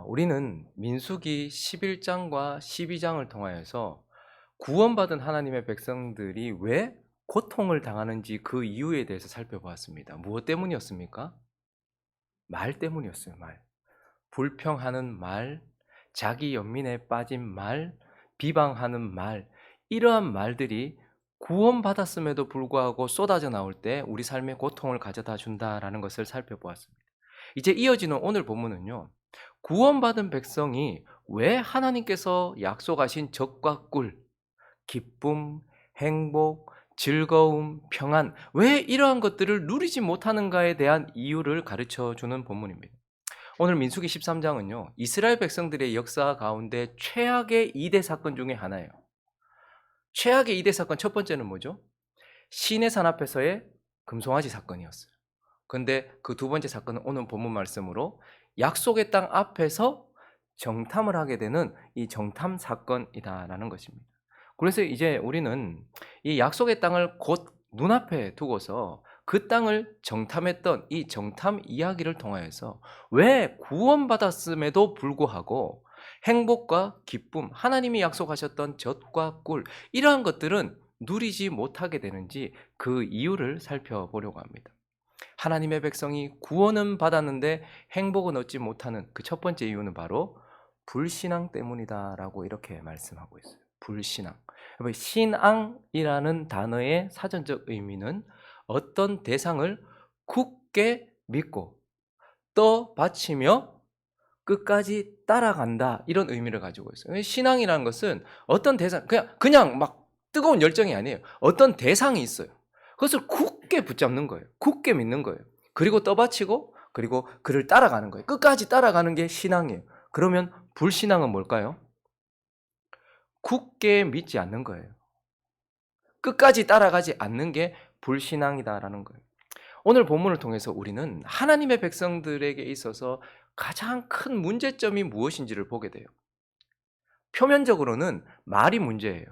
우리는 민수기 11장과 12장을 통하여서 구원받은 하나님의 백성들이 왜 고통을 당하는지 그 이유에 대해서 살펴보았습니다. 무엇 때문이었습니까? 말 때문이었어요, 말. 불평하는 말, 자기 연민에 빠진 말, 비방하는 말, 이러한 말들이 구원받았음에도 불구하고 쏟아져 나올 때 우리 삶에 고통을 가져다 준다라는 것을 살펴보았습니다. 이제 이어지는 오늘 본문은요, 구원받은 백성이 왜 하나님께서 약속하신 젖과 꿀, 기쁨, 행복, 즐거움, 평안, 왜 이러한 것들을 누리지 못하는가에 대한 이유를 가르쳐 주는 본문입니다. 오늘 민수기 13장은요, 이스라엘 백성들의 역사 가운데 최악의 2대 사건 중에 하나예요. 최악의 2대 사건 첫 번째는 뭐죠? 시내산 앞에서의 금송아지 사건이었어요. 근데 그 두 번째 사건은 오늘 본문 말씀으로 약속의 땅 앞에서 정탐을 하게 되는 이 정탐 사건이다라는 것입니다. 그래서 이제 우리는 이 약속의 땅을 곧 눈앞에 두고서 그 땅을 정탐했던 이 정탐 이야기를 통하여서 왜 구원받았음에도 불구하고 행복과 기쁨, 하나님이 약속하셨던 젖과 꿀, 이러한 것들은 누리지 못하게 되는지 그 이유를 살펴보려고 합니다. 하나님의 백성이 구원은 받았는데 행복은 얻지 못하는 그 첫 번째 이유는 바로 불신앙 때문이다라고 이렇게 말씀하고 있어요. 불신앙. 신앙이라는 단어의 사전적 의미는 어떤 대상을 굳게 믿고 떠받치며 끝까지 따라간다, 이런 의미를 가지고 있어요. 신앙이라는 것은 어떤 대상, 그냥 막 뜨거운 열정이 아니에요. 어떤 대상이 있어요. 그것을 굳게 붙잡는 거예요. 굳게 믿는 거예요. 그리고 떠받치고, 그리고 그를 따라가는 거예요. 끝까지 따라가는 게 신앙이에요. 그러면 불신앙은 뭘까요? 굳게 믿지 않는 거예요. 끝까지 따라가지 않는 게 불신앙이다라는 거예요. 오늘 본문을 통해서 우리는 하나님의 백성들에게 있어서 가장 큰 문제점이 무엇인지를 보게 돼요. 표면적으로는 말이 문제예요.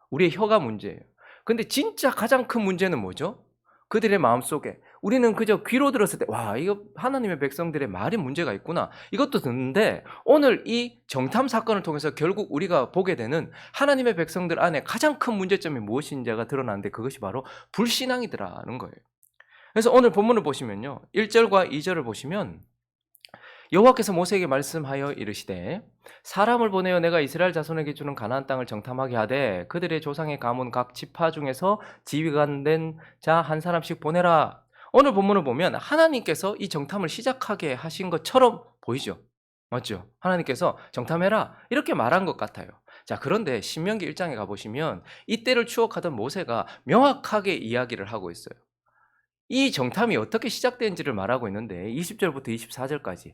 우리의 혀가 문제예요. 근데 진짜 가장 큰 문제는 뭐죠? 그들의 마음속에 우리는 그저 귀로 들었을 때 와, 이거 하나님의 백성들의 말이 문제가 있구나, 이것도 듣는데 오늘 이 정탐 사건을 통해서 결국 우리가 보게 되는 하나님의 백성들 안에 가장 큰 문제점이 무엇인지가 드러나는데 그것이 바로 불신앙이더라는 거예요. 그래서 오늘 본문을 보시면요, 1절과 2절을 보시면 여호와께서 모세에게 말씀하여 이르시되 사람을 보내어 내가 이스라엘 자손에게 주는 가나안 땅을 정탐하게 하되 그들의 조상의 가문 각 지파 중에서 지휘관 된 자 한 사람씩 보내라. 오늘 본문을 보면 하나님께서 이 정탐을 시작하게 하신 것처럼 보이죠. 맞죠? 하나님께서 정탐해라 이렇게 말한 것 같아요. 자, 그런데 신명기 1장에 가보시면 이때를 추억하던 모세가 명확하게 이야기를 하고 있어요. 이 정탐이 어떻게 시작된지를 말하고 있는데 20절부터 24절까지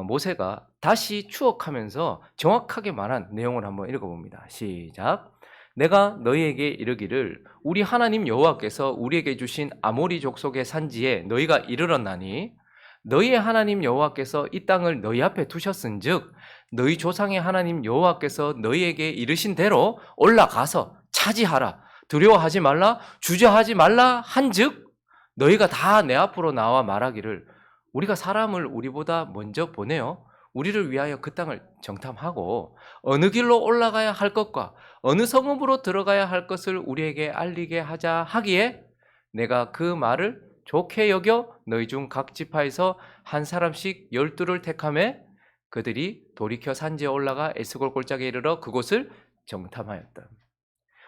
모세가 다시 추억하면서 정확하게 말한 내용을 한번 읽어봅니다. 시작. 내가 너희에게 이르기를 우리 하나님 여호와께서 우리에게 주신 아모리 족속의 산지에 너희가 이르렀나니 너희의 하나님 여호와께서 이 땅을 너희 앞에 두셨은즉 너희 조상의 하나님 여호와께서 너희에게 이르신 대로 올라가서 차지하라. 두려워하지 말라, 주저하지 말라 한즉 너희가 다 내 앞으로 나와 말하기를 우리가 사람을 우리보다 먼저 보내어 우리를 위하여 그 땅을 정탐하고 어느 길로 올라가야 할 것과 어느 성읍으로 들어가야 할 것을 우리에게 알리게 하자 하기에 내가 그 말을 좋게 여겨 너희 중 각 지파에서 한 사람씩 12를 택하매 그들이 돌이켜 산지에 올라가 에스골 골짜기에 이르러 그곳을 정탐하였다.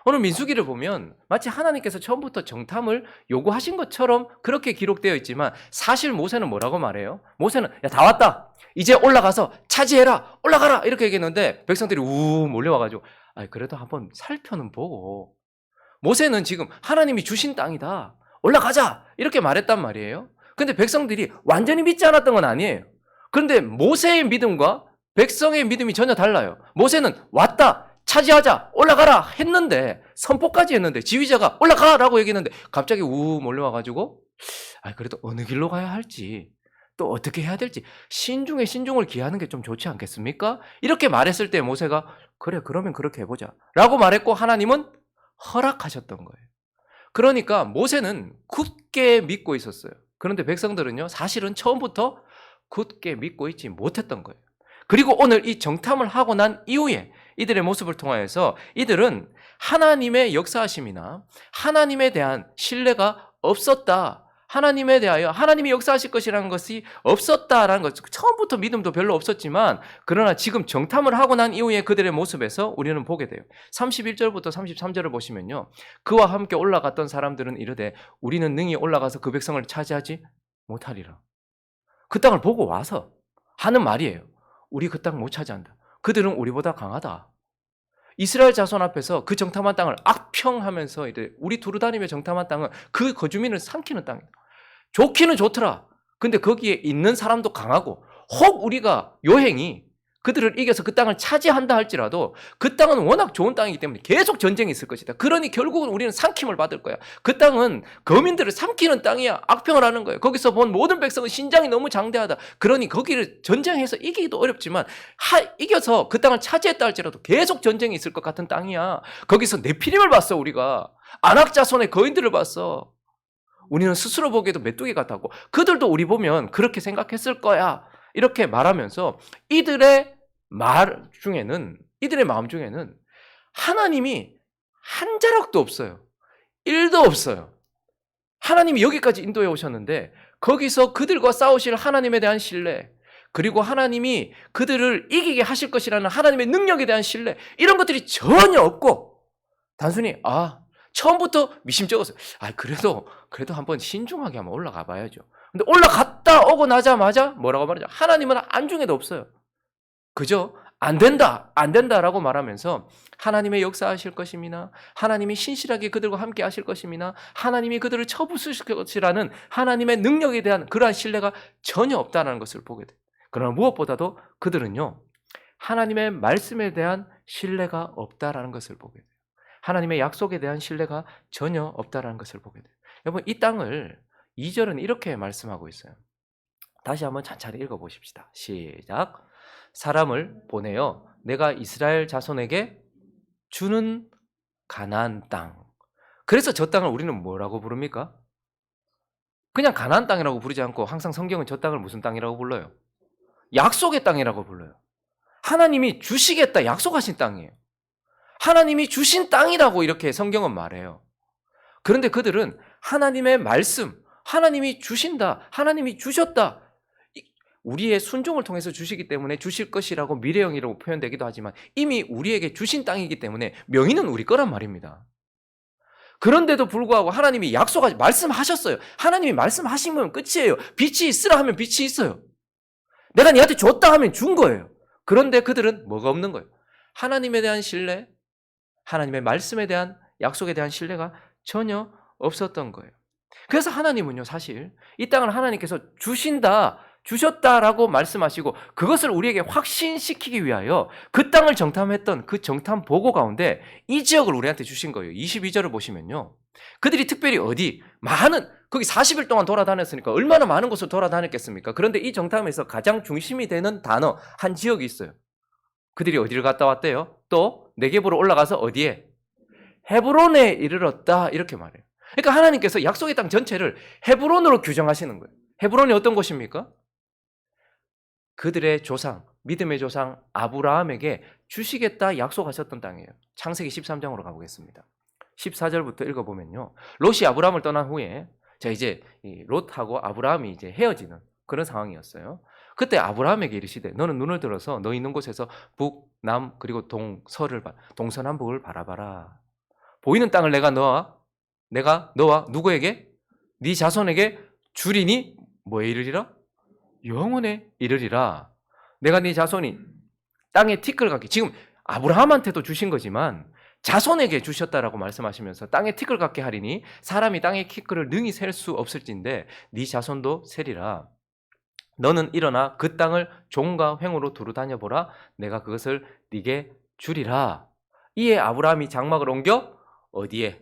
오늘 민수기를 보면 마치 하나님께서 처음부터 정탐을 요구하신 것처럼 그렇게 기록되어 있지만 사실 모세는 뭐라고 말해요? 모세는 야, 다 왔다. 이제 올라가서 차지해라. 올라가라. 이렇게 얘기했는데 백성들이 우 몰려와가지고 그래도 한번 살펴는 보고, 모세는 지금 하나님이 주신 땅이다, 올라가자, 이렇게 말했단 말이에요. 근데 백성들이 완전히 믿지 않았던 건 아니에요. 그런데 모세의 믿음과 백성의 믿음이 전혀 달라요. 모세는 왔다, 차지하자, 올라가라 했는데, 선포까지 했는데, 지휘자가 올라가라고 얘기했는데 갑자기 우 몰려와가지고 그래도 어느 길로 가야 할지, 또 어떻게 해야 될지 신중에 신중을 기하는 게 좀 좋지 않겠습니까? 이렇게 말했을 때 모세가 그래, 그러면 그렇게 해보자 라고 말했고 하나님은 허락하셨던 거예요. 그러니까 모세는 굳게 믿고 있었어요. 그런데 백성들은요, 사실은 처음부터 굳게 믿고 있지 못했던 거예요. 그리고 오늘 이 정탐을 하고 난 이후에 이들의 모습을 통하여서 이들은 하나님의 역사하심이나 하나님에 대한 신뢰가 없었다. 하나님에 대하여 하나님이 역사하실 것이라는 것이 없었다라는 것. 처음부터 믿음도 별로 없었지만 그러나 지금 정탐을 하고 난 이후에 그들의 모습에서 우리는 보게 돼요. 31절부터 33절을 보시면요. 그와 함께 올라갔던 사람들은 이르되 우리는 능히 올라가서 그 백성을 차지하지 못하리라. 그 땅을 보고 와서 하는 말이에요. 우리 그 땅 못 차지한다. 그들은 우리보다 강하다. 이스라엘 자손 앞에서 그 정탐한 땅을 악평하면서 이제 우리 두루다니며 정탐한 땅은 그 거주민을 삼키는 땅이다. 좋기는 좋더라. 근데 거기에 있는 사람도 강하고 혹 우리가 요행이 그들을 이겨서 그 땅을 차지한다 할지라도 그 땅은 워낙 좋은 땅이기 때문에 계속 전쟁이 있을 것이다. 그러니 결국은 우리는 삼킴을 받을 거야. 그 땅은 거민들을 삼키는 땅이야. 악평을 하는 거예요. 거기서 본 모든 백성은 신장이 너무 장대하다. 그러니 거기를 전쟁해서 이기기도 어렵지만 이겨서 그 땅을 차지했다 할지라도 계속 전쟁이 있을 것 같은 땅이야. 거기서 네피림을 봤어 우리가. 안악자손의 거인들을 봤어. 우리는 스스로 보기에도 메뚜기 같다고. 그들도 우리 보면 그렇게 생각했을 거야. 이렇게 말하면서 이들의 말 중에는, 이들의 마음 중에는 하나님이 한 자락도 없어요. 1도 없어요. 하나님이 여기까지 인도해 오셨는데 거기서 그들과 싸우실 하나님에 대한 신뢰, 그리고 하나님이 그들을 이기게 하실 것이라는 하나님의 능력에 대한 신뢰, 이런 것들이 전혀 없고 단순히 처음부터 미심쩍었어요. 그래도 한번 신중하게 한번 올라가 봐야죠. 근데 올라갔다 오고 나자마자 뭐라고 말하죠? 하나님은 안중에도 없어요. 그죠? 안 된다라고 말하면서 하나님의 역사하실 것임이나 하나님이 신실하게 그들과 함께 하실 것임이나 하나님이 그들을 쳐부수실 것이라는 하나님의 능력에 대한 그러한 신뢰가 전혀 없다는 것을 보게 돼요. 그러나 무엇보다도 그들은요, 하나님의 말씀에 대한 신뢰가 없다라는 것을 보게 돼요. 하나님의 약속에 대한 신뢰가 전혀 없다라는 것을 보게 돼요. 여러분, 이 땅을 2절은 이렇게 말씀하고 있어요. 다시 한번 찬찬히 읽어보십시다. 시작. 사람을 보내어 내가 이스라엘 자손에게 주는 가나안 땅. 그래서 저 땅을 우리는 뭐라고 부릅니까? 그냥 가나안 땅이라고 부르지 않고 항상 성경은 저 땅을 무슨 땅이라고 불러요? 약속의 땅이라고 불러요. 하나님이 주시겠다 약속하신 땅이에요. 하나님이 주신 땅이라고 이렇게 성경은 말해요. 그런데 그들은 하나님의 말씀, 하나님이 주신다, 하나님이 주셨다, 우리의 순종을 통해서 주시기 때문에 주실 것이라고 미래형이라고 표현되기도 하지만 이미 우리에게 주신 땅이기 때문에 명의는 우리 거란 말입니다. 그런데도 불구하고 하나님이 말씀하셨어요. 하나님이 말씀하시면 끝이에요. 빛이 있으라 하면 빛이 있어요. 내가 네한테 줬다 하면 준 거예요. 그런데 그들은 뭐가 없는 거예요? 하나님에 대한 신뢰, 하나님의 말씀에 대한 약속에 대한 신뢰가 전혀 없었던 거예요. 그래서 하나님은요, 사실 이 땅을 하나님께서 주셨다라고 말씀하시고 그것을 우리에게 확신시키기 위하여 그 땅을 정탐했던 그 정탐 보고 가운데 이 지역을 우리한테 주신 거예요. 22절을 보시면요, 그들이 특별히 거기 40일 동안 돌아다녔으니까 얼마나 많은 곳을 돌아다녔겠습니까? 그런데 이 정탐에서 가장 중심이 되는 단어 한 지역이 있어요. 그들이 어디를 갔다 왔대요? 또 네겝으로 올라가서 어디에? 헤브론에 이르렀다, 이렇게 말해요. 그러니까 하나님께서 약속의 땅 전체를 헤브론으로 규정하시는 거예요. 헤브론이 어떤 곳입니까? 그들의 조상, 믿음의 조상 아브라함에게 주시겠다 약속하셨던 땅이에요. 창세기 13장으로 가보겠습니다. 14절부터 읽어보면요, 롯이 아브라함을 떠난 후에 이제 롯하고 아브라함이 이제 헤어지는 그런 상황이었어요. 그때 아브라함에게 이르시되 너는 눈을 들어서 너 있는 곳에서 북, 남, 그리고 동서남북을 바라봐라. 보이는 땅을 내가 너와 누구에게? 네 자손에게 주리니 뭐에 이르리라? 영원에 이르리라. 내가 네 자손이 땅에 티끌 같게, 지금 아브라함한테도 주신 거지만 자손에게 주셨다라고 말씀하시면서 땅에 티끌 같게 하리니 사람이 땅의 티끌을 능히 셀 수 없을진데 네 자손도 세리라. 너는 일어나 그 땅을 종과 횡으로 두루 다녀보라. 내가 그것을 네게 주리라. 이에 아브라함이 장막을 옮겨 어디에?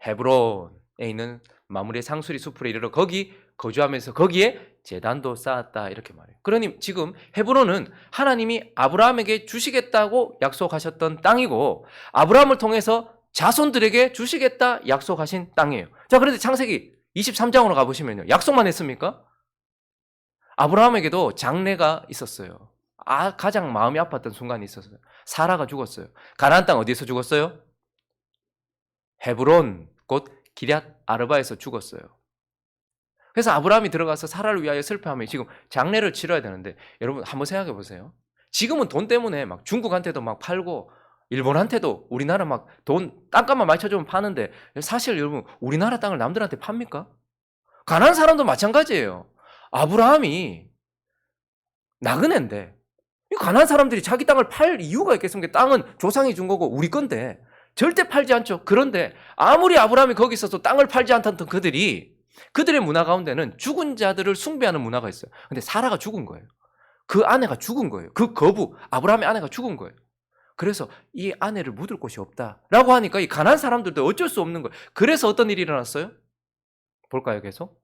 헤브론에 있는 마므리의 상수리 숲으로 이르러 거기 거주하면서 거기에 제단도 쌓았다, 이렇게 말해요. 그러니 지금 헤브론은 하나님이 아브라함에게 주시겠다고 약속하셨던 땅이고 아브라함을 통해서 자손들에게 주시겠다 약속하신 땅이에요. 자, 그런데 창세기 23장으로 가보시면요, 약속만 했습니까? 아브라함에게도 장래가 있었어요. 가장 마음이 아팠던 순간이 있었어요. 사라가 죽었어요. 가나안 땅 어디에서 죽었어요? 헤브론, 곧 기럇 아르바에서 죽었어요. 그래서 아브라함이 들어가서 사라를 위하여 슬퍼하며 지금 장례를 치러야 되는데, 여러분 한번 생각해 보세요. 지금은 돈 때문에 막 중국한테도 막 팔고 일본한테도 우리나라 막 돈 땅값만 맞춰주면 파는데, 사실 여러분 우리나라 땅을 남들한테 팝니까? 가난한 사람도 마찬가지예요. 아브라함이 나그네인데 이 가난한 사람들이 자기 땅을 팔 이유가 있겠습니까? 땅은 조상이 준 거고 우리 건데 절대 팔지 않죠. 그런데 아무리 아브라함이 거기 있어서 땅을 팔지 않던 그들의 문화 가운데는 죽은 자들을 숭배하는 문화가 있어요. 근데 사라가 죽은 거예요. 그 아내가 죽은 거예요. 그 거부, 아브라함의 아내가 죽은 거예요. 그래서 이 아내를 묻을 곳이 없다라고 하니까 이 가난한 사람들도 어쩔 수 없는 거예요. 그래서 어떤 일이 일어났어요? 볼까요, 계속?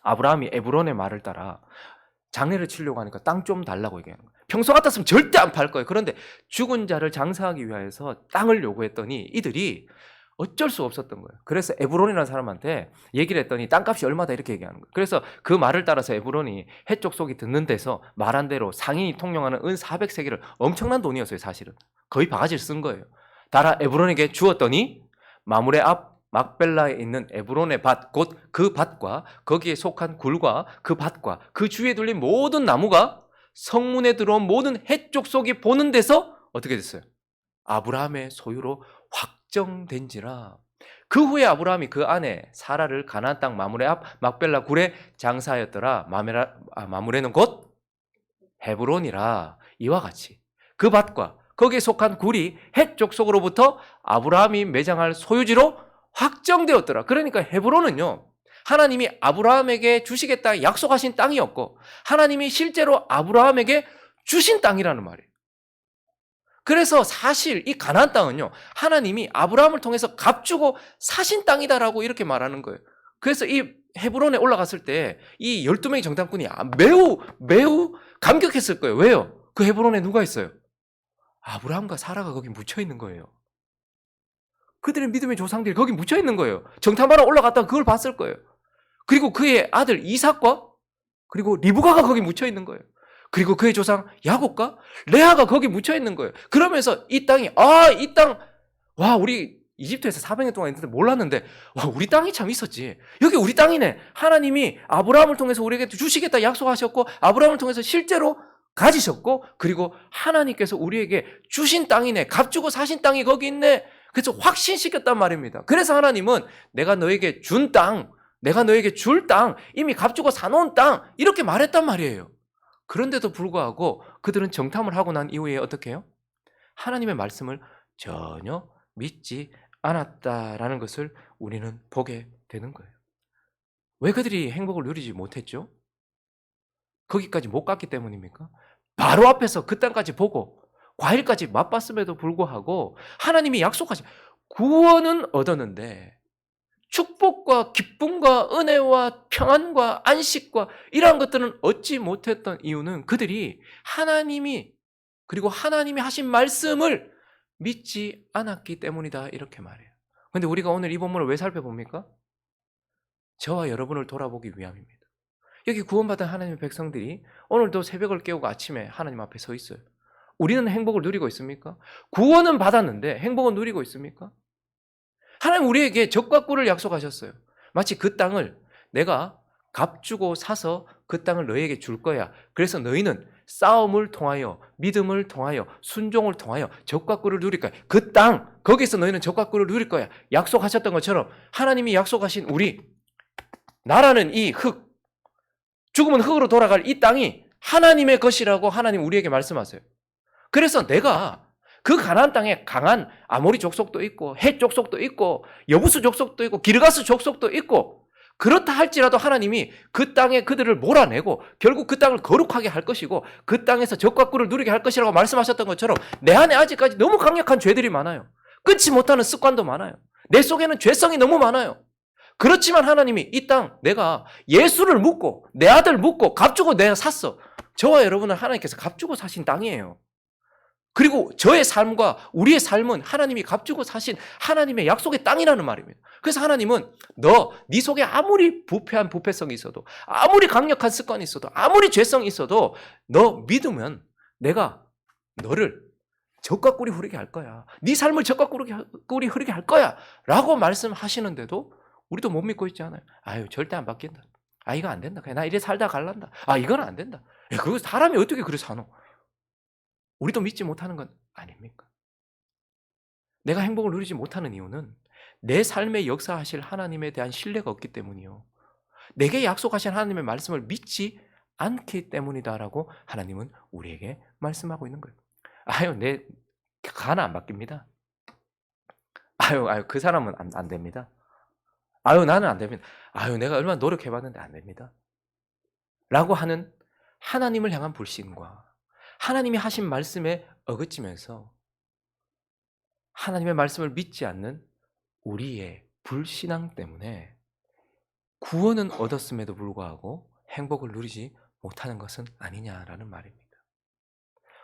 아브라함이 에브론의 말을 따라 장례를 치려고 하니까 땅 좀 달라고 얘기하는 거예요. 평소 같았으면 절대 안 팔 거예요. 그런데 죽은 자를 장사하기 위해서 땅을 요구했더니 이들이 어쩔 수 없었던 거예요. 그래서 에브론이라는 사람한테 얘기를 했더니 땅값이 얼마다 이렇게 얘기하는 거예요. 그래서 그 말을 따라서 에브론이 해쪽 속이 듣는 데서 말한 대로 상인이 통용하는 은 400세겔을, 엄청난 돈이었어요. 사실은 거의 바가지를 쓴 거예요. 달아 에브론에게 주었더니 마므레 앞 막벨라에 있는 에브론의 밭, 곧 그 밭과 거기에 속한 굴과 그 밭과 그 주위에 둘린 모든 나무가 성문에 들어온 모든 해쪽 속이 보는 데서 어떻게 됐어요? 아브라함의 소유로 확정된지라. 그 후에 아브라함이 그 아내 사라를 가나안 땅 마므레 앞 막벨라 굴에 장사하였더라. 마므레는 곧 헤브론이라. 이와 같이 그 밭과 거기에 속한 굴이 해쪽 속으로부터 아브라함이 매장할 소유지로 확정되었더라. 그러니까 헤브론은요, 하나님이 아브라함에게 주시겠다 약속하신 땅이었고 하나님이 실제로 아브라함에게 주신 땅이라는 말이에요. 그래서 사실 이 가나안 땅은요, 하나님이 아브라함을 통해서 값주고 사신 땅이다라고 이렇게 말하는 거예요. 그래서 이 헤브론에 올라갔을 때 이 12명의 정탐꾼이 매우 감격했을 거예요. 왜요? 그 헤브론에 누가 있어요? 아브라함과 사라가 거기 묻혀 있는 거예요. 그들의 믿음의 조상들이 거기 묻혀 있는 거예요. 정탐하러 올라갔다가 그걸 봤을 거예요. 그리고 그의 아들 이삭과 그리고 리브가가 거기 묻혀 있는 거예요. 그리고 그의 조상 야곱과 레아가 거기 묻혀 있는 거예요. 그러면서 이 땅이 우리 이집트에서 400년 동안 있는데 몰랐는데 우리 땅이 참 있었지. 여기 우리 땅이네. 하나님이 아브라함을 통해서 우리에게 주시겠다 약속하셨고 아브라함을 통해서 실제로 가지셨고 그리고 하나님께서 우리에게 주신 땅이네. 값주고 사신 땅이 거기 있네. 그래서 확신시켰단 말입니다. 그래서 하나님은 내가 너에게 준 땅, 내가 너에게 줄 땅, 이미 값주고 사놓은 땅 이렇게 말했단 말이에요. 그런데도 불구하고 그들은 정탐을 하고 난 이후에 어떻게 해요? 하나님의 말씀을 전혀 믿지 않았다라는 것을 우리는 보게 되는 거예요. 왜 그들이 행복을 누리지 못했죠? 거기까지 못 갔기 때문입니까? 바로 앞에서 그 땅까지 보고 과일까지 맛봤음에도 불구하고 하나님이 약속하신 구원은 얻었는데 축복과 기쁨과 은혜와 평안과 안식과 이러한 것들은 얻지 못했던 이유는 그들이 하나님이 하신 말씀을 믿지 않았기 때문이다 이렇게 말해요. 그런데 우리가 오늘 이 본문을 왜 살펴봅니까? 저와 여러분을 돌아보기 위함입니다. 여기 구원받은 하나님의 백성들이 오늘도 새벽을 깨우고 아침에 하나님 앞에 서 있어요. 우리는 행복을 누리고 있습니까? 구원은 받았는데 행복은 누리고 있습니까? 하나님 우리에게 적과 꿀을 약속하셨어요. 마치 그 땅을 내가 값주고 사서 그 땅을 너희에게 줄 거야. 그래서 너희는 싸움을 통하여 믿음을 통하여 순종을 통하여 적과 꿀을 누릴 거야. 그 땅 거기서 너희는 적과 꿀을 누릴 거야. 약속하셨던 것처럼 하나님이 약속하신 우리 나라는 이 흙, 죽으면 흙으로 돌아갈 이 땅이 하나님의 것이라고 하나님 우리에게 말씀하세요. 그래서 내가 그 가나안 땅에 강한 아모리 족속도 있고 헷 족속도 있고 여부수 족속도 있고 기르가스 족속도 있고 그렇다 할지라도 하나님이 그 땅에 그들을 몰아내고 결국 그 땅을 거룩하게 할 것이고 그 땅에서 적과 꿀을 누리게 할 것이라고 말씀하셨던 것처럼 내 안에 아직까지 너무 강력한 죄들이 많아요. 끊지 못하는 습관도 많아요. 내 속에는 죄성이 너무 많아요. 그렇지만 하나님이 이 땅 내가 예수를 묻고 내 아들 묻고 값주고 내가 샀어. 저와 여러분은 하나님께서 값주고 사신 땅이에요. 그리고 저의 삶과 우리의 삶은 하나님이 값주고 사신 하나님의 약속의 땅이라는 말입니다. 그래서 하나님은 네 속에 아무리 부패한 부패성이 있어도, 아무리 강력한 습관이 있어도, 아무리 죄성이 있어도 너 믿으면 내가 너를 적과 꿀이 흐르게 할 거야. 네 삶을 적과 꿀이 흐르게 할 거야 라고 말씀하시는데도 우리도 못 믿고 있지 않아요? 아유, 절대 안 바뀐다. 아, 이거 안 된다. 그냥 나 이래 살다 갈란다. 아, 이건 안 된다. 그거 사람이 어떻게 그래 사노? 우리도 믿지 못하는 건 아닙니까? 내가 행복을 누리지 못하는 이유는 내 삶에 역사하실 하나님에 대한 신뢰가 없기 때문이요. 내게 약속하신 하나님의 말씀을 믿지 않기 때문이다라고 하나님은 우리에게 말씀하고 있는 거예요. 아유, 내 가나 안 바뀝니다. 아유, 그 사람은 안 됩니다. 아유, 나는 안 됩니다. 아유, 내가 얼마나 노력해봤는데 안 됩니다. 라고 하는 하나님을 향한 불신과 하나님이 하신 말씀에 어긋지면서 하나님의 말씀을 믿지 않는 우리의 불신앙 때문에 구원은 얻었음에도 불구하고 행복을 누리지 못하는 것은 아니냐라는 말입니다.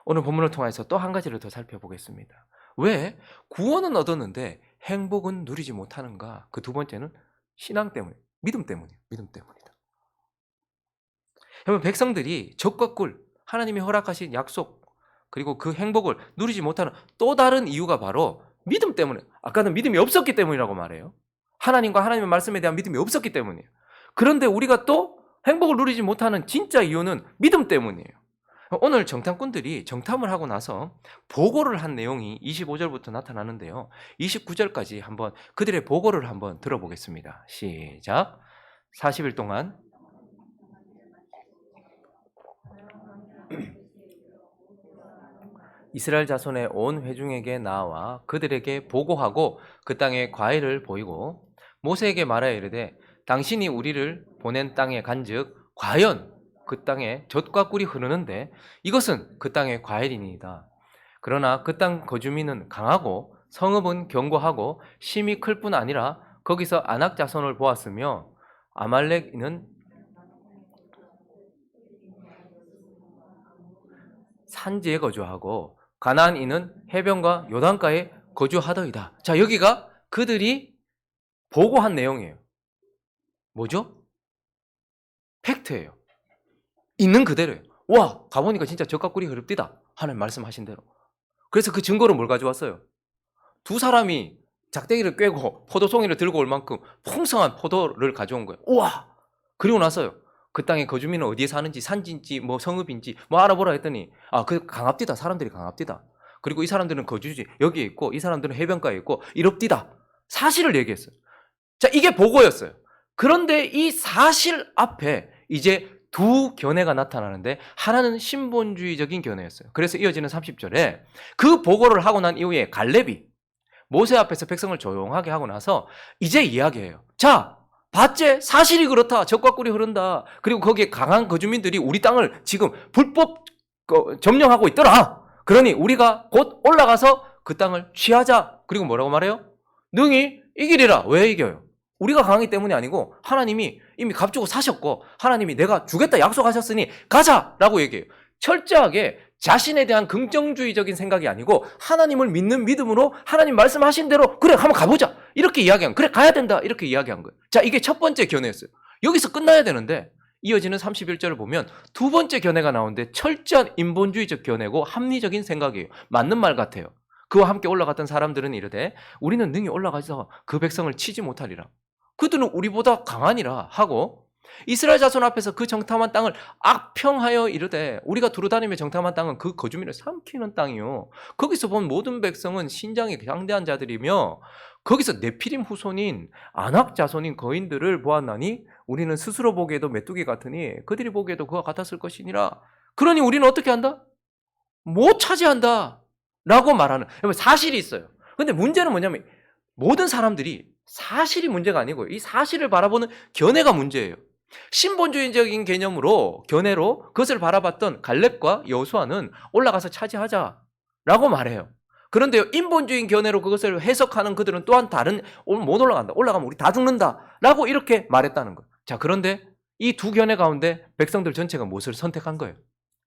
오늘 본문을 통해서 또 한 가지를 더 살펴보겠습니다. 왜 구원은 얻었는데 행복은 누리지 못하는가? 그 두 번째는 신앙 때문에, 믿음 때문이에요. 믿음 때문이다. 여러분, 백성들이 적과 꿀, 하나님이 허락하신 약속, 그리고 그 행복을 누리지 못하는 또 다른 이유가 바로 믿음 때문에, 아까는 믿음이 없었기 때문이라고 말해요. 하나님과 하나님의 말씀에 대한 믿음이 없었기 때문이에요. 그런데 우리가 또 행복을 누리지 못하는 진짜 이유는 믿음 때문이에요. 오늘 정탐꾼들이 정탐을 하고 나서 보고를 한 내용이 25절부터 나타나는데요. 29절까지 한번 그들의 보고를 한번 들어보겠습니다. 시작. 40일 동안 이스라엘 자손의 온 회중에게 나와 그들에게 보고하고 그 땅에 과일을 보이고 모세에게 말하여 이르되 당신이 우리를 보낸 땅에 간즉 과연 그 땅에 젖과 꿀이 흐르는데 이것은 그 땅의 과일이니이다. 그러나 그 땅 거주민은 강하고 성읍은 견고하고 심이 클 뿐 아니라 거기서 아낙 자손을 보았으며 아말렉인은 산지에 거주하고 가나안인은 해변과 요단가에 거주하더이다. 자, 여기가 그들이 보고한 내용이에요. 뭐죠? 팩트예요. 있는 그대로예요. 와, 가보니까 진짜 젖과 꿀이 흐릅디다. 하나님 말씀하신 대로. 그래서 그 증거로 뭘 가져왔어요? 두 사람이 작대기를 꿰고 포도송이를 들고 올 만큼 풍성한 포도를 가져온 거예요. 우와! 그리고 나서요. 그 땅의 거주민은 어디에 사는지, 산지인지, 뭐 성읍인지, 뭐 알아보라 했더니, 그 강합디다. 사람들이 강합디다. 그리고 이 사람들은 거주지 여기에 있고, 이 사람들은 해변가에 있고, 이럽디다. 사실을 얘기했어요. 자, 이게 보고였어요. 그런데 이 사실 앞에 이제 두 견해가 나타나는데 하나는 신본주의적인 견해였어요. 그래서 이어지는 30절에 그 보고를 하고 난 이후에 갈렙이 모세 앞에서 백성을 조용하게 하고 나서 이제 이야기해요. 자, 봤지? 사실이 그렇다. 젖과 꿀이 흐른다. 그리고 거기에 강한 거주민들이 우리 땅을 지금 불법 점령하고 있더라. 그러니 우리가 곧 올라가서 그 땅을 취하자. 그리고 뭐라고 말해요? 능히 이기리라. 왜 이겨요? 우리가 강하기 때문이 아니고 하나님이 이미 값주고 사셨고 하나님이 내가 주겠다 약속하셨으니 가자라고 얘기해요. 철저하게 자신에 대한 긍정주의적인 생각이 아니고 하나님을 믿는 믿음으로 하나님 말씀하신 대로 그래 한번 가보자 이렇게 이야기한 거예요. 그래 가야 된다 이렇게 이야기한 거예요. 자, 이게 첫 번째 견해였어요. 여기서 끝나야 되는데 이어지는 31절을 보면 두 번째 견해가 나오는데 철저한 인본주의적 견해고 합리적인 생각이에요. 맞는 말 같아요. 그와 함께 올라갔던 사람들은 이르되 우리는 능히 올라가서 그 백성을 치지 못하리라. 그들은 우리보다 강하니라 하고 이스라엘 자손 앞에서 그 정탐한 땅을 악평하여 이르되 우리가 두루다니며 정탐한 땅은 그 거주민을 삼키는 땅이요. 거기서 본 모든 백성은 신장이 강대한 자들이며 거기서 네피림 후손인 아낙 자손인 거인들을 보았나니 우리는 스스로 보기에도 메뚜기 같으니 그들이 보기에도 그와 같았을 것이니라. 그러니 우리는 어떻게 한다? 못 차지한다 라고 말하는 사실이 있어요. 근데 문제는 뭐냐면 모든 사람들이 사실이 문제가 아니고요. 이 사실을 바라보는 견해가 문제예요. 신본주의적인 개념으로 견해로 그것을 바라봤던 갈렙과 여호수아는 올라가서 차지하자라고 말해요. 그런데 인본주의 견해로 그것을 해석하는 그들은 또한 다른 못 올라간다. 올라가면 우리 다 죽는다라고 이렇게 말했다는 거예요. 자, 그런데 이 두 견해 가운데 백성들 전체가 무엇을 선택한 거예요?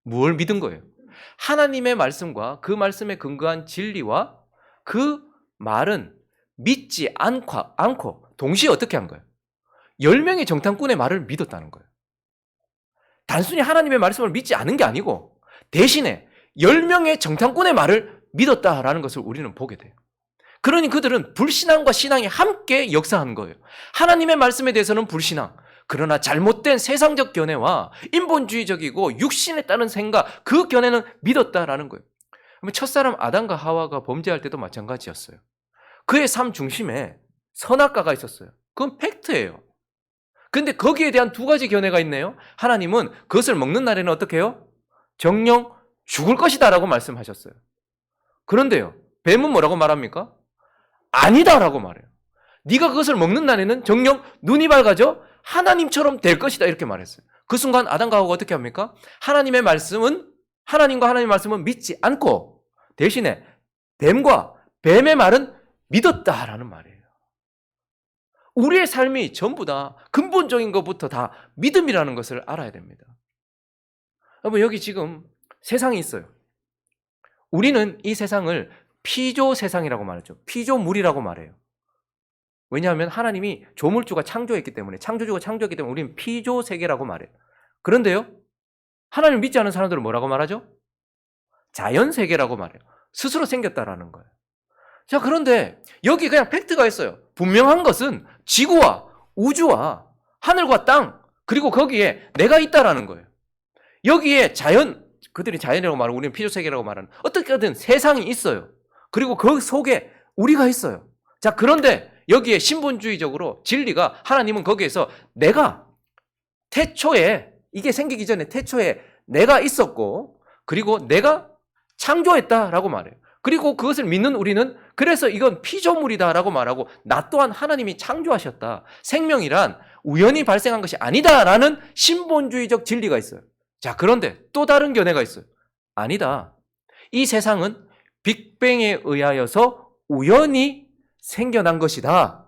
무엇을 믿은 거예요? 하나님의 말씀과 그 말씀에 근거한 진리와 그 말은 믿지 않고 동시에 어떻게 한 거예요? 10명의 정탐꾼의 말을 믿었다는 거예요. 단순히 하나님의 말씀을 믿지 않은 게 아니고 대신에 10명의 정탐꾼의 말을 믿었다라는 것을 우리는 보게 돼요. 그러니 그들은 불신앙과 신앙이 함께 역사한 거예요. 하나님의 말씀에 대해서는 불신앙, 그러나 잘못된 세상적 견해와 인본주의적이고 육신에 따른 생각, 그 견해는 믿었다라는 거예요. 첫사람 아담과 하와가 범죄할 때도 마찬가지였어요. 그의 삶 중심에 선악과가 있었어요. 그건 팩트예요. 근데 거기에 대한 두 가지 견해가 있네요. 하나님은 그것을 먹는 날에는 어떻게 해요? 정령 죽을 것이다 라고 말씀하셨어요. 그런데요, 뱀은 뭐라고 말합니까? 아니다라고 말해요. 네가 그것을 먹는 날에는 정령 눈이 밝아져 하나님처럼 될 것이다 이렇게 말했어요. 그 순간 아담과 하와가 어떻게 합니까? 하나님과 하나님의 말씀은 믿지 않고 대신에 뱀의 말은 믿었다라는 말이에요. 우리의 삶이 전부 다 근본적인 것부터 다 믿음이라는 것을 알아야 됩니다. 여러분, 여기 지금 세상이 있어요. 우리는 이 세상을 피조 세상이라고 말하죠. 피조물이라고 말해요. 왜냐하면 하나님이 조물주가 창조했기 때문에, 창조주가 창조했기 때문에 우리는 피조 세계라고 말해요. 그런데요, 하나님을 믿지 않은 사람들은 뭐라고 말하죠? 자연 세계라고 말해요. 스스로 생겼다라는 거예요. 자, 그런데 여기 그냥 팩트가 있어요. 분명한 것은 지구와 우주와 하늘과 땅, 그리고 거기에 내가 있다라는 거예요. 여기에 그들이 자연이라고 말하고 우리는 피조세계라고 말하는 어떻게든 세상이 있어요. 그리고 그 속에 우리가 있어요. 자, 그런데 여기에 신본주의적으로 진리가, 하나님은 거기에서 내가 이게 생기기 전에 태초에 내가 있었고, 그리고 내가 창조했다라고 말해요. 그리고 그것을 믿는 우리는 그래서 이건 피조물이다라고 말하고, 나 또한 하나님이 창조하셨다. 생명이란 우연히 발생한 것이 아니다라는 신본주의적 진리가 있어요. 자, 그런데 또 다른 견해가 있어요. 아니다. 이 세상은 빅뱅에 의하여서 우연히 생겨난 것이다.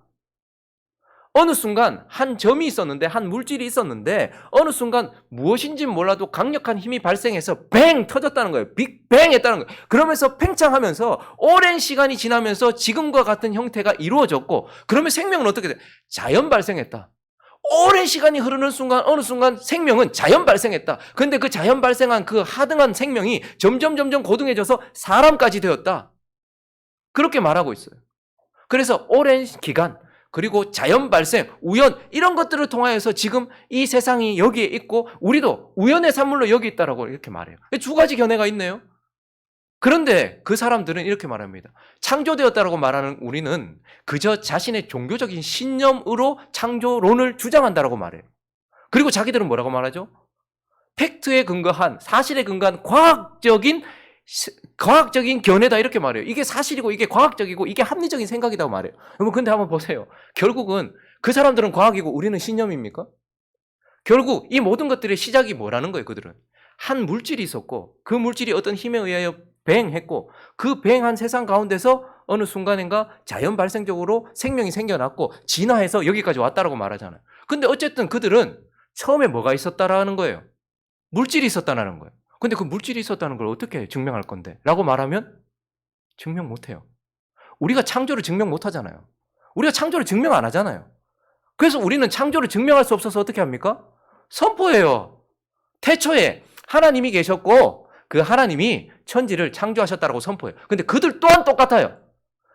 어느 순간 한 점이 있었는데, 한 물질이 있었는데 어느 순간 무엇인지 몰라도 강력한 힘이 발생해서 뱅 터졌다는 거예요. 빅뱅 했다는 거예요. 그러면서 팽창하면서 오랜 시간이 지나면서 지금과 같은 형태가 이루어졌고, 그러면 생명은 어떻게 돼? 자연 발생했다. 오랜 시간이 흐르는 순간 어느 순간 생명은 자연 발생했다. 그런데 그 자연 발생한 그 하등한 생명이 점점 고등해져서 사람까지 되었다. 그렇게 말하고 있어요. 그래서 오랜 기간, 그리고 자연 발생, 우연, 이런 것들을 통하여서 지금 이 세상이 여기에 있고 우리도 우연의 산물로 여기 있다라고 이렇게 말해요. 두 가지 견해가 있네요. 그런데 그 사람들은 이렇게 말합니다. 창조되었다라고 말하는 우리는 그저 자신의 종교적인 신념으로 창조론을 주장한다라고 말해요. 그리고 자기들은 뭐라고 말하죠? 팩트에 근거한, 사실에 근거한 과학적인 견해다 이렇게 말해요. 이게 사실이고 이게 과학적이고 이게 합리적인 생각이라고 말해요. 여러분, 근데 한번 보세요. 결국은 그 사람들은 과학이고 우리는 신념입니까? 결국 이 모든 것들의 시작이 뭐라는 거예요. 그들은 한 물질이 있었고 그 물질이 어떤 힘에 의하여 뱅했고 그 뱅한 세상 가운데서 어느 순간인가 자연 발생적으로 생명이 생겨났고 진화해서 여기까지 왔다라고 말하잖아요. 근데 어쨌든 그들은 처음에 뭐가 있었다라는 거예요? 물질이 있었다는 거예요. 근데 그 물질이 있었다는 걸 어떻게 증명할 건데? 라고 말하면 증명 못해요. 우리가 창조를 증명 못하잖아요. 우리가 창조를 증명 안 하잖아요. 그래서 우리는 창조를 증명할 수 없어서 어떻게 합니까? 선포해요. 태초에 하나님이 계셨고 그 하나님이 천지를 창조하셨다라고 선포해요. 근데 그들 또한 똑같아요.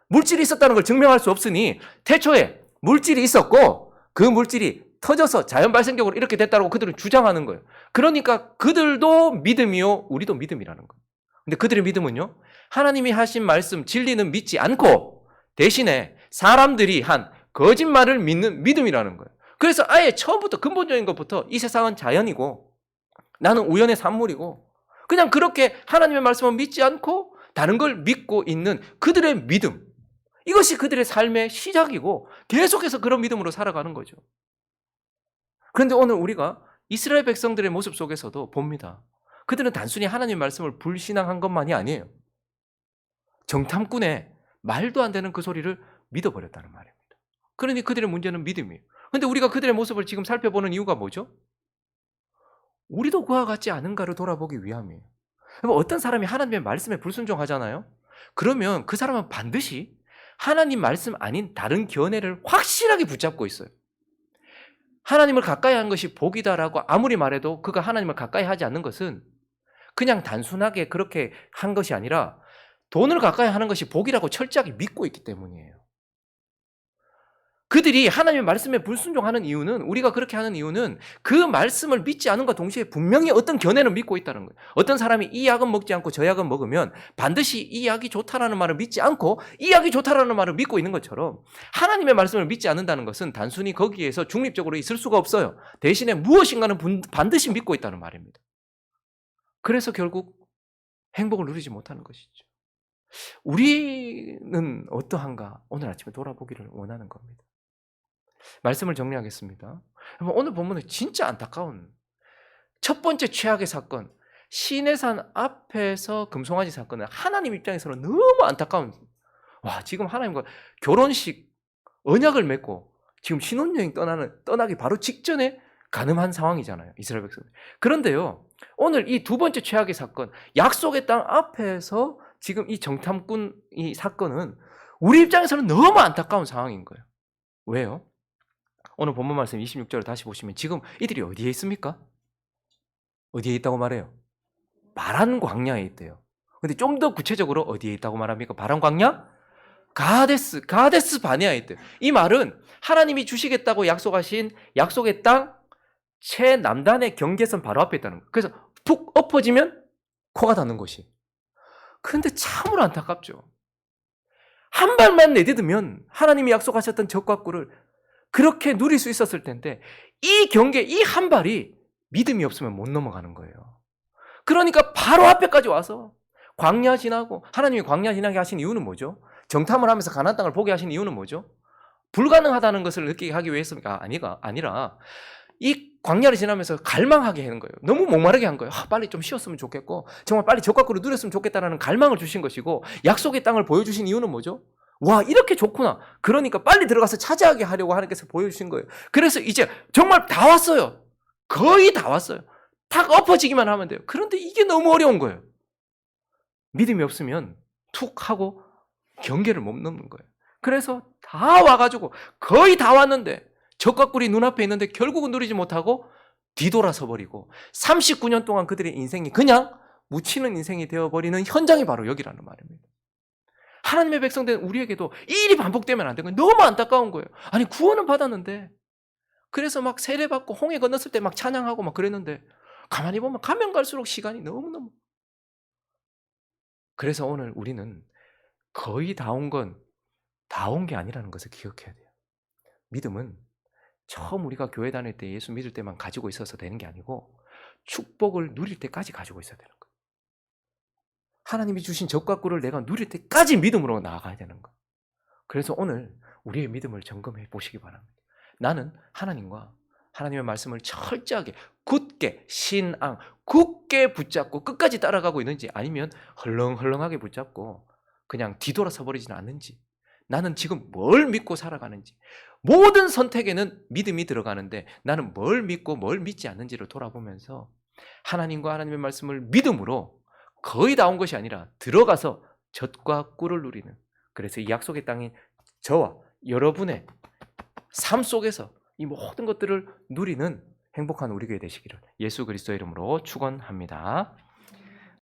물질이 있었다는 걸 증명할 수 없으니 태초에 물질이 있었고 그 물질이 터져서 자연 발생적으로 이렇게 됐다고 그들은 주장하는 거예요. 그러니까 그들도 믿음이요, 우리도 믿음이라는 거예요. 근데 그들의 믿음은요, 하나님이 하신 말씀, 진리는 믿지 않고 대신에 사람들이 한 거짓말을 믿는 믿음이라는 거예요. 그래서 아예 처음부터 근본적인 것부터 이 세상은 자연이고 나는 우연의 산물이고 그냥 그렇게 하나님의 말씀을 믿지 않고 다른 걸 믿고 있는 그들의 믿음, 이것이 그들의 삶의 시작이고 계속해서 그런 믿음으로 살아가는 거죠. 그런데 오늘 우리가 이스라엘 백성들의 모습 속에서도 봅니다. 그들은 단순히 하나님 말씀을 불신앙한 것만이 아니에요. 정탐꾼의 말도 안 되는 그 소리를 믿어버렸다는 말입니다. 그러니 그들의 문제는 믿음이에요. 그런데 우리가 그들의 모습을 지금 살펴보는 이유가 뭐죠? 우리도 그와 같지 않은가를 돌아보기 위함이에요. 어떤 사람이 하나님의 말씀에 불순종하잖아요. 그러면 그 사람은 반드시 하나님 말씀 아닌 다른 견해를 확실하게 붙잡고 있어요. 하나님을 가까이 하는 것이 복이다라고 아무리 말해도 그가 하나님을 가까이 하지 않는 것은 그냥 단순하게 그렇게 한 것이 아니라 돈을 가까이 하는 것이 복이라고 철저하게 믿고 있기 때문이에요. 그들이 하나님의 말씀에 불순종하는 이유는, 우리가 그렇게 하는 이유는 그 말씀을 믿지 않은과 동시에 분명히 어떤 견해를 믿고 있다는 거예요. 어떤 사람이 이 약은 먹지 않고 저 약은 먹으면 반드시 이 약이 좋다라는 말을 믿지 않고 이 약이 좋다라는 말을 믿고 있는 것처럼, 하나님의 말씀을 믿지 않는다는 것은 단순히 거기에서 중립적으로 있을 수가 없어요. 대신에 무엇인가는 반드시 믿고 있다는 말입니다. 그래서 결국 행복을 누리지 못하는 것이죠. 우리는 어떠한가 오늘 아침에 돌아보기를 원하는 겁니다. 말씀을 정리하겠습니다. 오늘 본문은 진짜 안타까운 첫 번째 최악의 사건, 시내산 앞에서 금송아지 사건은 하나님 입장에서는 너무 안타까운, 지금 하나님과 결혼식 언약을 맺고 지금 신혼여행 떠나기 바로 직전에 가늠한 상황이잖아요, 이스라엘 백성. 그런데요, 오늘 이 두 번째 최악의 사건, 약속의 땅 앞에서 지금 이 정탐꾼 이 사건은 우리 입장에서는 너무 안타까운 상황인 거예요. 왜요? 오늘 본문 말씀 26절을 다시 보시면 지금 이들이 어디에 있습니까? 어디에 있다고 말해요? 바란 광야에 있대요. 근데 좀 더 구체적으로 어디에 있다고 말합니까? 바란 광야? 가데스 바네아에 있대요. 이 말은 하나님이 주시겠다고 약속하신 약속의 땅 최남단의 경계선 바로 앞에 있다는 거예요. 그래서 푹 엎어지면 코가 닿는 곳이. 그런데 참으로 안타깝죠. 한 발만 내딛으면 하나님이 약속하셨던 적과 꿀을 그렇게 누릴 수 있었을 텐데, 이 경계, 이 한 발이 믿음이 없으면 못 넘어가는 거예요. 그러니까 바로 앞에까지 와서 광야 지나고, 하나님이 광야 지나게 하신 이유는 뭐죠? 정탐을 하면서 가나안 땅을 보게 하신 이유는 뭐죠? 불가능하다는 것을 느끼게 하기 위해서가 아니라 이 광야를 지나면서 갈망하게 하는 거예요. 너무 목마르게 한 거예요. 빨리 좀 쉬었으면 좋겠고 정말 빨리 적과 꿀을 누렸으면 좋겠다는 갈망을 주신 것이고, 약속의 땅을 보여주신 이유는 뭐죠? 이렇게 좋구나. 그러니까 빨리 들어가서 차지하게 하려고 하나님께서 보여주신 거예요. 그래서 이제 정말 다 왔어요. 거의 다 왔어요. 탁 엎어지기만 하면 돼요. 그런데 이게 너무 어려운 거예요. 믿음이 없으면 툭 하고 경계를 못 넘는 거예요. 그래서 다 와가지고 거의 다 왔는데 적과 꿀이 눈앞에 있는데 결국은 누리지 못하고 뒤돌아서 버리고 39년 동안 그들의 인생이 그냥 묻히는 인생이 되어버리는 현장이 바로 여기라는 말입니다. 하나님의 백성된 우리에게도 이 일이 반복되면 안 되는 거예요. 너무 안타까운 거예요. 아니, 구원은 받았는데, 그래서 막 세례받고 홍해 건넜을 때 막 찬양하고 막 그랬는데, 가만히 보면 가면 갈수록 시간이 너무너무. 그래서 오늘 우리는 거의 다 온 게 아니라는 것을 기억해야 돼요. 믿음은 처음 우리가 교회 다닐 때 예수 믿을 때만 가지고 있어서 되는 게 아니고 축복을 누릴 때까지 가지고 있어야 되는 거예요. 하나님이 주신 적과 꿀을 내가 누릴 때까지 믿음으로 나아가야 되는 거예요. 그래서 오늘 우리의 믿음을 점검해 보시기 바랍니다. 나는 하나님과 하나님의 말씀을 철저하게 굳게 신앙 굳게 붙잡고 끝까지 따라가고 있는지, 아니면 헐렁헐렁하게 붙잡고 그냥 뒤돌아서 버리지는 않는지, 나는 지금 뭘 믿고 살아가는지, 모든 선택에는 믿음이 들어가는데 나는 뭘 믿고 뭘 믿지 않는지를 돌아보면서 하나님과 하나님의 말씀을 믿음으로 거의 다 온 것이 아니라 들어가서 젖과 꿀을 누리는, 그래서 이 약속의 땅인 저와 여러분의 삶 속에서 이 모든 것들을 누리는 행복한 우리 교회 되시기를 예수 그리스도의 이름으로 축원합니다.